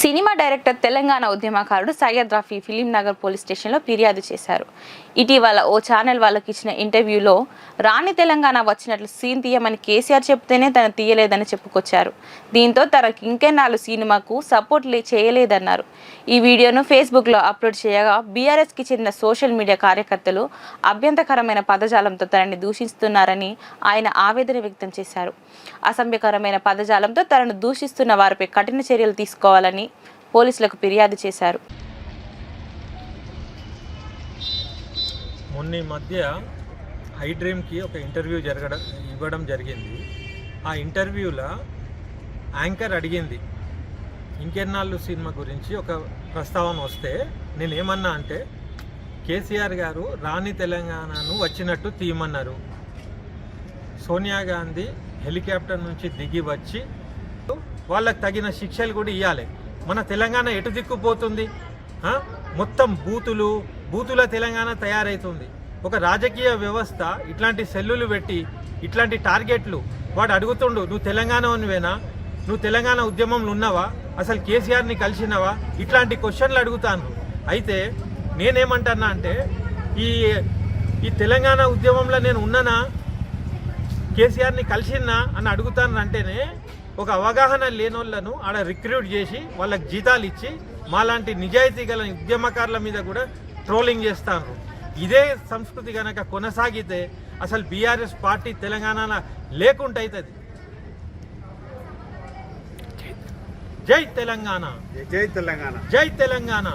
Cinema director Telangana ఉద్యమకారుడు Syed Rafi film Nagar police స్టేషన్లో ఫిర్యాదు చేశారు. ఇటీవల ఓ ఛానల్ వాళ్ళకి ఇచ్చిన ఇంటర్వ్యూలో రాణి తెలంగాణ వచ్చినట్లు సీన్ తీయమని కేసీఆర్ చెప్తేనే తను తీయలేదని చెప్పుకొచ్చారు. దీంతో తనకు ఇంకెన్నాళ్ళు సినిమాకు సపోర్ట్ చేయలేదన్నారు. ఈ వీడియోను ఫేస్బుక్లో అప్లోడ్ చేయగా బీఆర్ఎస్కి చెందిన సోషల్ మీడియా కార్యకర్తలు అభ్యంతరకరమైన పదజాలంతో తనని దూషిస్తున్నారని ఆయన ఆవేదన వ్యక్తం చేశారు. అసభ్యకరమైన పదజాలంతో తనను దూషిస్తున్న వారిపై కఠిన చర్యలు తీసుకోవాలని పోలీసులకు ఫిర్యాదు చేశారు. మొన్న మధ్య హై డ్రీమ్కి ఒక ఇంటర్వ్యూ ఇవ్వడం జరిగింది. ఆ ఇంటర్వ్యూలో యాంకర్ అడిగింది ఇంకెన్నాళ్ళు సినిమా గురించి ఒక ప్రస్తావన వస్తే నేనేమన్నా అంటే కేసీఆర్ గారు రాణి తెలంగాణను వచ్చినట్టు తీయమన్నారు. సోనియా గాంధీ హెలికాప్టర్ నుంచి దిగి వచ్చి వాళ్ళకు తగిన శిక్షలు కూడా ఇవ్వాలి. మన తెలంగాణ ఎటు దిక్కుపోతుంది? మొత్తం బూతుల తెలంగాణ తయారవుతుంది. ఒక రాజకీయ వ్యవస్థ ఇట్లాంటి సెల్లులు పెట్టి ఇట్లాంటి టార్గెట్లు వాడు అడుగుతుండు, నువ్వు తెలంగాణవేనా, నువ్వు తెలంగాణ ఉద్యమంలో ఉన్నావా, అసలు కేసీఆర్ని కలిసినవా, ఇట్లాంటి క్వశ్చన్లు అడుగుతాను. అయితే నేనేమంటున్నా అంటే ఈ తెలంగాణ ఉద్యమంలో నేను ఉన్నానా, కేసీఆర్ని కలిసినా అని అడుగుతాను. అంటేనే ఒక అవగాహన లేని వాళ్ళను ఆడ రిక్రూట్ చేసి వాళ్ళకి జీతాలు ఇచ్చి మాలాంటి నిజాయితీ గల ఉద్యమకారుల మీద కూడా ట్రోలింగ్ చేస్తాను. ఇదే సంస్కృతి కనుక కొనసాగితే అసలు బీఆర్ఎస్ పార్టీ తెలంగాణ లేకుండా అవుతుంది. జై తెలంగాణ, జై తెలంగాణ, జై తెలంగాణ.